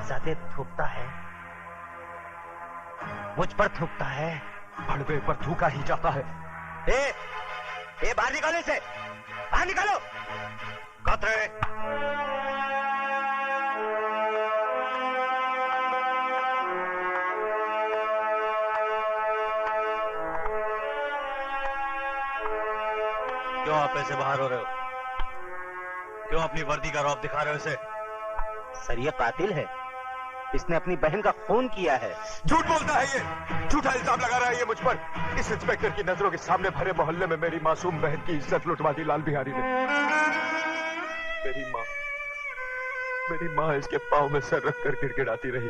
हरामजादे थूकता है, मुझ पर थूकता है। भड़वे पर थूका ही जाता है। बाहर निकालो इसे, बाहर निकालो। कतरे क्यों आप ऐसे बाहर हो रहे हो? क्यों अपनी वर्दी का रौब दिखा रहे हो इसे? सर ये कातिल है, इसने अपनी बहन का खून किया है। झूठ बोलता है ये, झूठा इल्जाम लगा रहा है ये मुझ पर। इस इंस्पेक्टर की नजरों के सामने भरे मोहल्ले में मेरी मासूम बहन की इज्जत लुटवा दी लाल बिहारी ने। मेरी माँ इसके पाँव में सर रख कर गिड़गिड़ाती रही,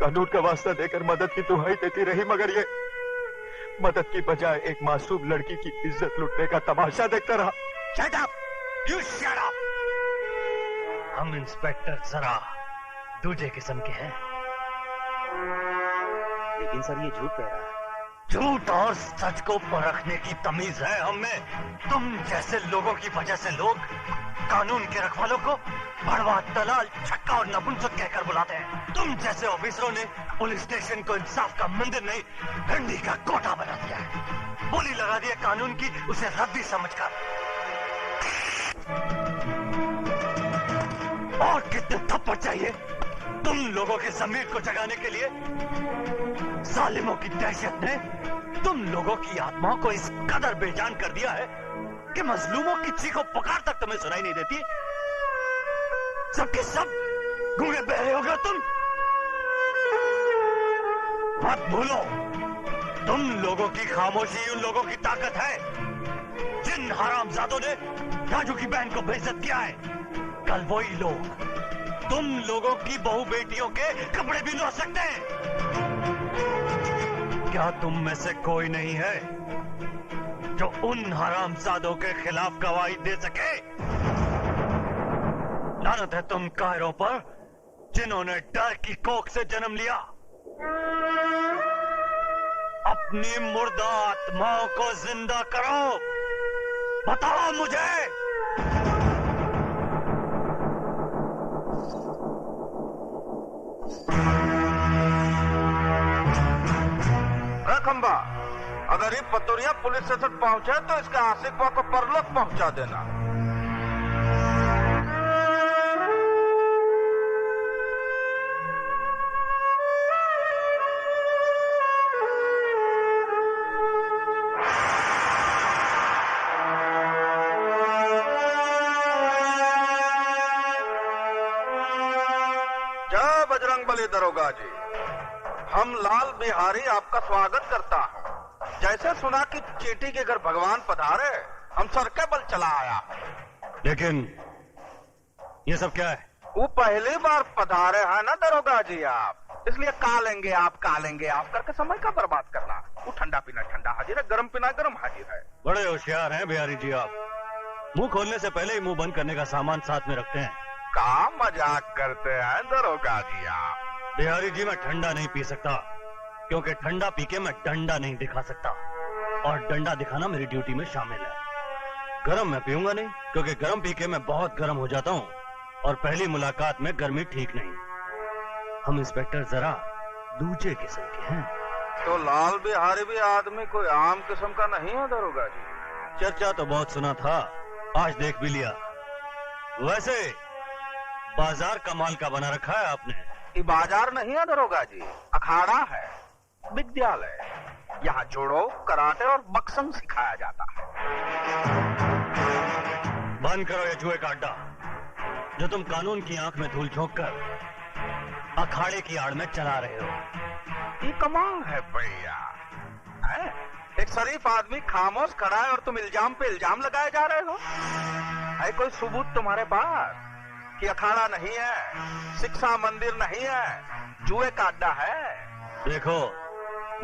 कानून का वास्ता देकर मदद की दुहाई देती रही, मगर ये मदद की बजाय एक मासूम लड़की की इज्जत लुटने का तमाशा देखता रहा। Shut up! You shut up! हम इंस्पेक्टर जरा दूसरे किस्म के हैं। लेकिन सर ये झूठ कह रहा है। झूठ और सच को परखने की तमीज है हम में। तुम जैसे लोगों की वजह से लोग कानून के रखवालों को भड़वा, दलाल, छक्का और नपुंसक कहकर बुलाते हैं। तुम जैसे ऑफिसरों ने पुलिस स्टेशन को इंसाफ का मंदिर नहीं, डंडी का कोटा बना दिया है। बोली लगा दी है कानून की, उसे रद्दी समझकर। और कितने थप्पड़ चाहिए तुम लोगों के जमीर को जगाने के लिए? जालिमों की दहशत ने तुम लोगों की आत्माओं को इस कदर बेजान कर दिया है कि मजलूमों की चीखों पुकार तक तुम्हें सुनाई नहीं देती। सबके सब गूंगे बहरे हो गए तुम। मत भूलो, तुम लोगों की खामोशी उन लोगों की ताकत है जिन हरामजादों ने राजू की बहन को बेइज्जत किया है। कल वही लोग तुम लोगों की बहू बेटियों के कपड़े भी लौट सकते हैं। क्या तुम में से कोई नहीं है जो उन हरामजादों के खिलाफ गवाही दे सके? लानत है तुम कायरों पर जिन्होंने डर की कोख से जन्म लिया। अपनी मुर्दा आत्माओं को जिंदा करो। बताओ मुझे। खंबा, अगर ये पतोरिया पुलिस स्टेशन पहुंचे तो इसका आशिकवा को परलोक पहुंचा देना। जय बजरंगबली दरोगा जी, हम लाल बिहारी आपका स्वागत करता हूँ। जैसे सुना कि चींटी के घर भगवान पधारे, हम सर के बल चला आया। लेकिन ये सब क्या है? वो पहली बार पधारे हैं ना दरोगा जी आप, इसलिए कालेंगे आप करके समय का बर्बाद करना। वो ठंडा पीना ठंडा हाजिर है, गरम पीना गरम हाजिर है। बड़े होशियार हैं बिहारी जी आप। मुंह खोलने से पहले ही मुंह बंद करने का सामान साथ में रखते हैं। का मजाक करते हैं दरोगा जी आप? बिहारी जी मैं ठंडा नहीं पी सकता, क्योंकि ठंडा पी के मैं डंडा नहीं दिखा सकता, और डंडा दिखाना मेरी ड्यूटी में शामिल है। गरम मैं पीऊंगा नहीं, क्योंकि गरम पी के मैं बहुत गरम हो जाता हूँ, और पहली मुलाकात में गर्मी ठीक नहीं। हम इंस्पेक्टर जरा दूसरे किस्म के हैं। तो लाल बिहारी भी आदमी कोई आम किस्म का नहीं है दरोगा जी? चर्चा तो बहुत सुना था, आज देख भी लिया। वैसे बाजार कमाल का बना रखा है आपने। ये बाजार नहीं है दरोगा जी, अखाड़ा है, विद्यालय। यहाँ जोड़ो, कराटे और बक्संग सिखाया जाता है। बंद करो ये जुए का अड्डा, जो तुम कानून की आंख में धूल झोंक कर अखाड़े की आड़ में चला रहे हो। ये कमाल है भैया, एक शरीफ आदमी खामोश खड़ा है और तुम इल्जाम पे इल्जाम लगाए जा रहे हो। है कोई सबूत तुम्हारे पास कि अखाड़ा नहीं है, शिक्षा मंदिर नहीं है, जुए का अड्डा है? देखो,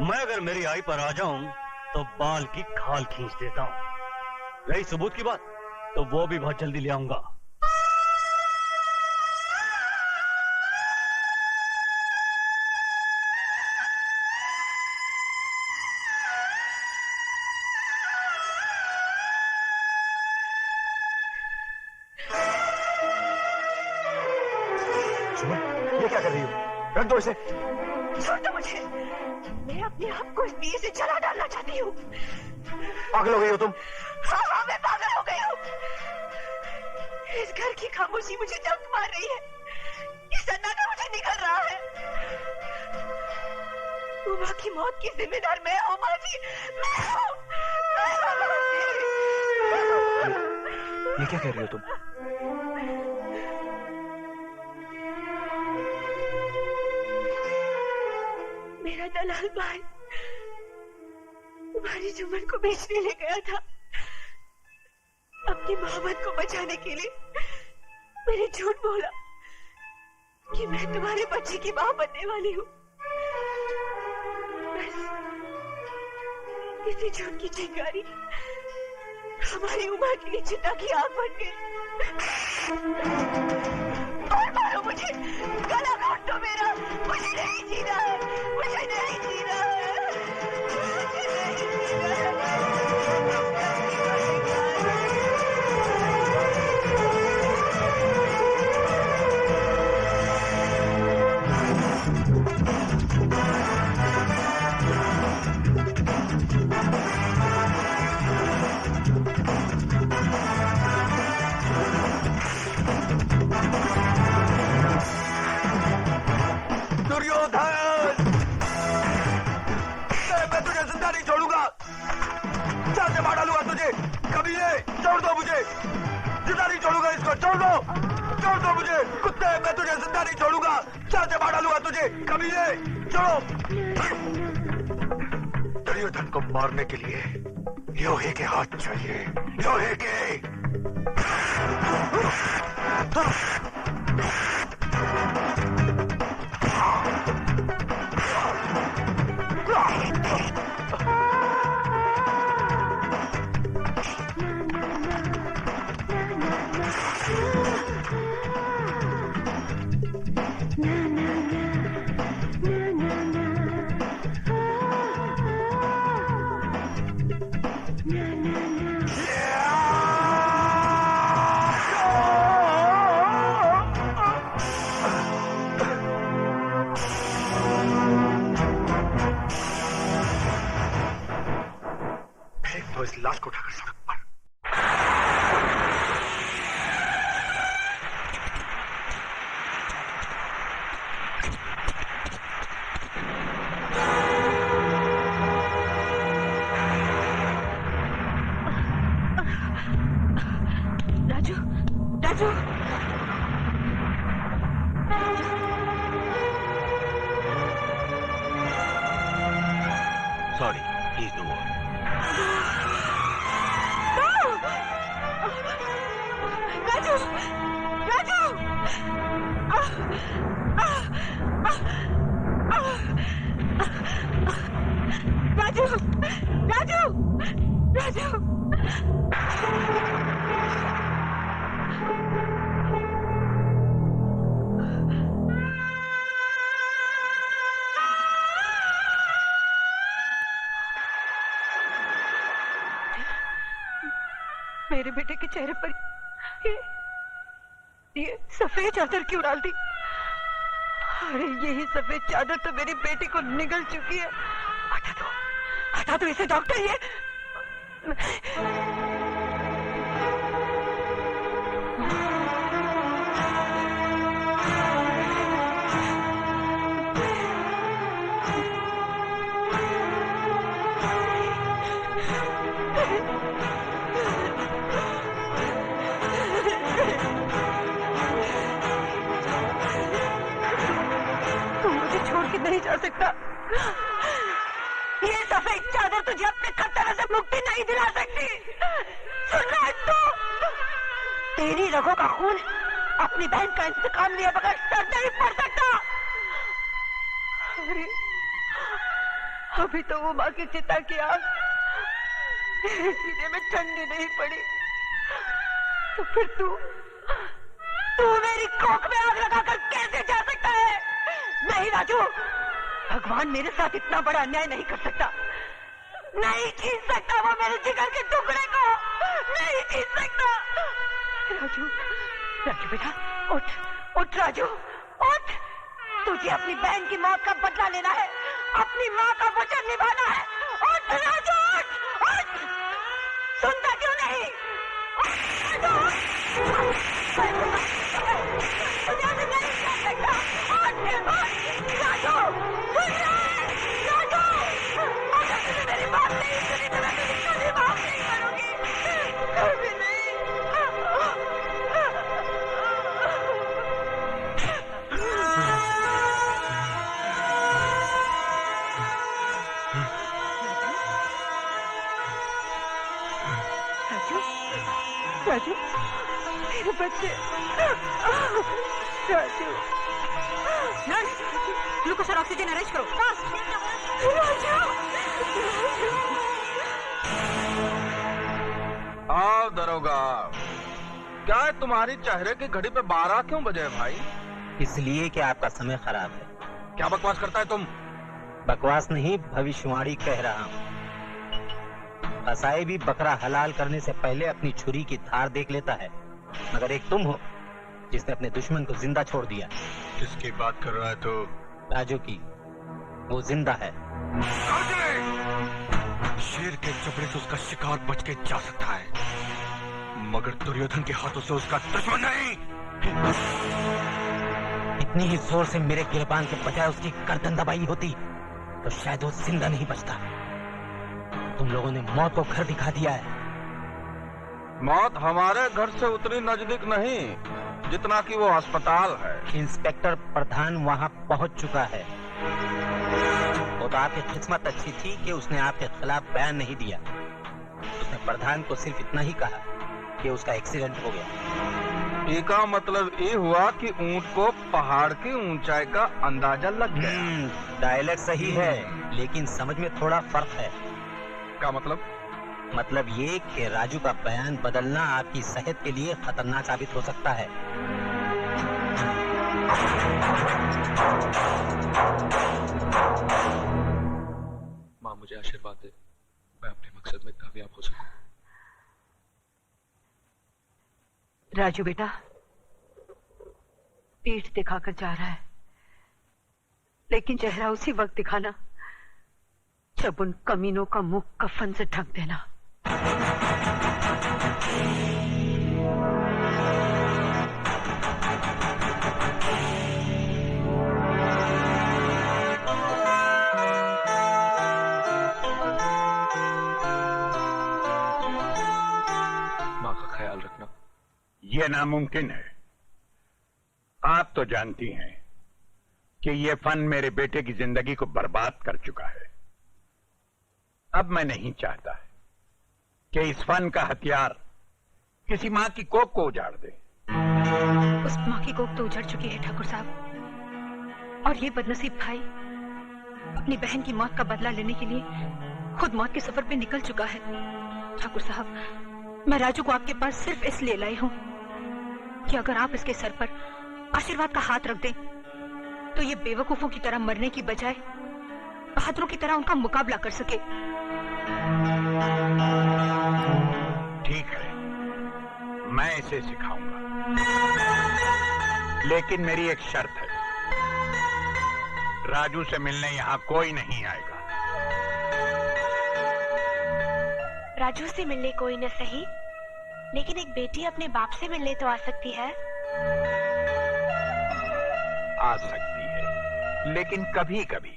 मैं अगर मेरी आई पर आ जाऊं तो बाल की खाल खींच देता हूं। रही सबूत की बात, तो वो भी बहुत जल्दी ले आऊंगा। ये क्या कर रही हो? रख दो इसे। छोड़ दो मुझे, मैं अपने आप को इस दिए से जला डालना चाहती हूँ। पागल हो गई हो तुम? हाँ, मैं पागल हो गई हूँ। इस घर की खामोशी मुझे जंग मार रही है, ये सन्नाटा मुझे निकल रहा है। उमा की मौत की जिम्मेदार मैं हूँ माँ जी, मैं हूँ। ये क्या कह रही हो तुम? मेरा दलाल भाई तुम्हारी जुम्मन को बेचने ले गया था। अपनी मोहब्बत को बचाने के लिए मैंने झूठ बोला कि मैं तुम्हारे बच्चे की मां बनने वाली हूँ। बस इसी झूठ की चिंगारी हमारी उम्र की नीचे की आग बन गई। और मारो मुझे, गला काट दो मेरा, मुझे नहीं जीना है, मुझे नहीं जीना है, मुझे नहीं जीना है। छोड़ दो मुझे, जिंदा नहीं छोड़ूंगा इसको, छोड़ दो मुझे, कुत्ते, मैं तुझे जिंदा नहीं छोड़ूंगा, चार से मार डालूंगा तुझे, कमीने, छोड़ो। दुर्योधन को मारने के लिए लोहे के हाथ चाहिए, लोहे के। तो इस लाश को उठाकर सड़क पर। Raju, Raju, sorry, he is no more. Raju, Raju, Raju, Raju, Raju. मेरे बेटे के चेहरे पर ये सफेद चादर क्यों डाल दी? अरे यही सफेद चादर तो मेरी बेटी को निगल चुकी है। हटा दो इसे डॉक्टर। ये नहीं जा सकता। ये सफेद चादर तुझे अपने खतरे से मुक्ति नहीं दिला सकती। सुन रहा है तू? तेरी रगों का खून अपनी बहन का इंतकाम लिए बगैर सर नहीं पड़ सकता। अरे अभी तो वो माँ की चिता की आग सीने में ठंडी नहीं पड़ी, तो फिर तू मेरी कोख में आग लगाकर कैसे जा सकता है? नहीं राजू, भगवान मेरे साथ इतना बड़ा अन्याय नहीं कर सकता। नहीं छीन सकता वो मेरे जिगर के टुकड़े को, नहीं छीन सकता। राजू, राजू बेटा उठ, उठ राजू, उठ। तुझे अपनी बहन की मौत का बदला लेना है, अपनी माँ का वचन निभाना है। उठ राजू, उठ! सुनता क्यों नहीं? मुझे अभी नहीं कर सकता। राजू, राजू, अगर तुझे मेरी बात नहीं सुनी तो मैं तुझे कभी माफ नहीं करूंगी, कभी नहीं। राजू, मेरे बच्चे, राजू। नर्स, ग्लूकोज और ऑक्सीजन अरेंज करो। राजू, आओ दरोगा, क्या है तुम्हारी चेहरे की घड़ी पे 12 क्यों बजे भाई? इसलिए कि आपका समय खराब है। क्या बकवास करता है तुम? बकवास नहीं, भविष्यवाणी कह रहा हूँ। कसाई भी बकरा हलाल करने से पहले अपनी छुरी की धार देख लेता है, मगर एक तुम हो जिसने अपने दुश्मन को जिंदा छोड़ दिया। किसकी बात कर रहा है तो? राजू की। वो जिंदा है। शेर के चपड़े से उसका शिकार बच के जा सकता है, मगर दुर्योधन के हाथों से उसका दुश्मन नहीं। इतनी ही जोर से मेरे गिरबान के बजाय उसकी गर्दन दबाई होती तो शायद वो जिंदा नहीं बचता। तुम लोगों ने मौत को घर दिखा दिया है। मौत हमारे घर से उतनी नजदीक नहीं जितना कि वो अस्पताल है। इंस्पेक्टर प्रधान वहां पहुंच चुका है। वो तो आपकी किस्मत अच्छी थी कि उसने आपके खिलाफ बयान नहीं दिया। उसने प्रधान को सिर्फ इतना ही कहा कि उसका एक्सीडेंट हो गया। इसका मतलब ये हुआ कि ऊंट को पहाड़ की ऊंचाई का अंदाजा लग गया। डायलॉग सही है, लेकिन समझ में थोड़ा फर्क है। क्या मतलब? मतलब ये कि राजू का बयान बदलना आपकी सेहत के लिए खतरनाक साबित हो सकता है। माँ मुझे आशीर्वाद दे, मैं अपने मकसद में कामयाब हो सकूं। राजू बेटा, पीठ दिखाकर जा रहा है, लेकिन चेहरा उसी वक्त दिखाना जब उन कमीनों का मुंह कफन से ढक देना। माँ का ख्याल रखना। ये नामुमकिन है। आप तो जानती हैं कि ये फन मेरे बेटे की जिंदगी को बर्बाद कर चुका है। अब मैं नहीं चाहता कि इस फन का हथियार किसी मां की कोख को उजाड़ दे। उस मां की कोख तो उजड़ चुकी है ठाकुर साहब, और ये बदनसीब भाई अपनी बहन की मौत का बदला लेने के लिए खुद मौत के सफर पे निकल चुका है। ठाकुर साहब, मैं राजू को आपके पास सिर्फ इसलिए लाई हूं कि अगर आप इसके सर पर आशीर्वाद का हाथ रख दें तो ये बेवकूफों की तरह मरने की बजाय बहादुरों की तरह उनका मुकाबला कर सके। ठीक है, मैं इसे सिखाऊंगा, लेकिन मेरी एक शर्त है। राजू से मिलने यहां कोई नहीं आएगा। राजू से मिलने कोई न सही, लेकिन एक बेटी अपने बाप से मिलने तो आ सकती है। आ सकती है, लेकिन कभी कभी।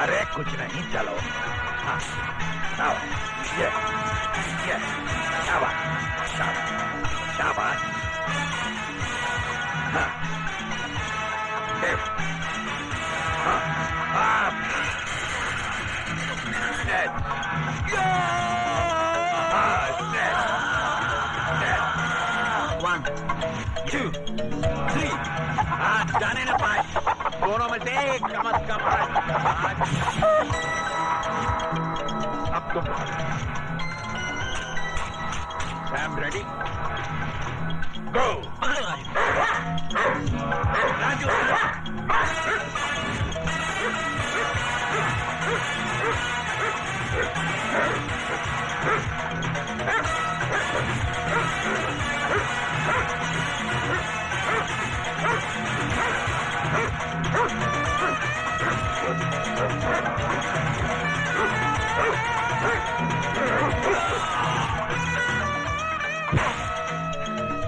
अरे कुछ नहीं, चलो। हाँ, आओ, ये, शाबाश, शाबाश, शाबाश। हाँ, लेफ्ट, हाँ, अप, सेट, हाँ, सेट, 1, 2, 3, हाँ, जाने न पाए, दोनों में से एक कम से कम Sam ready? Go!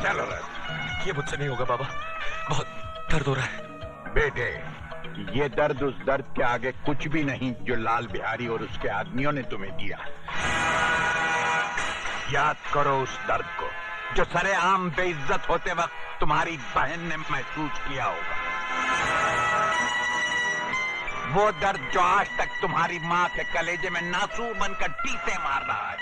चलो राज। ये मुझसे नहीं होगा बाबा, बहुत दर्द हो रहा है। बेटे, ये दर्द उस दर्द के आगे कुछ भी नहीं जो लाल बिहारी और उसके आदमियों ने तुम्हें दिया। याद करो उस दर्द को जो सरेआम बेइज्जत होते वक्त तुम्हारी बहन ने महसूस किया होगा। वो दर्द जो आज तक तुम्हारी मां के कलेजे में नासूर बनकर टीते मार रहा है।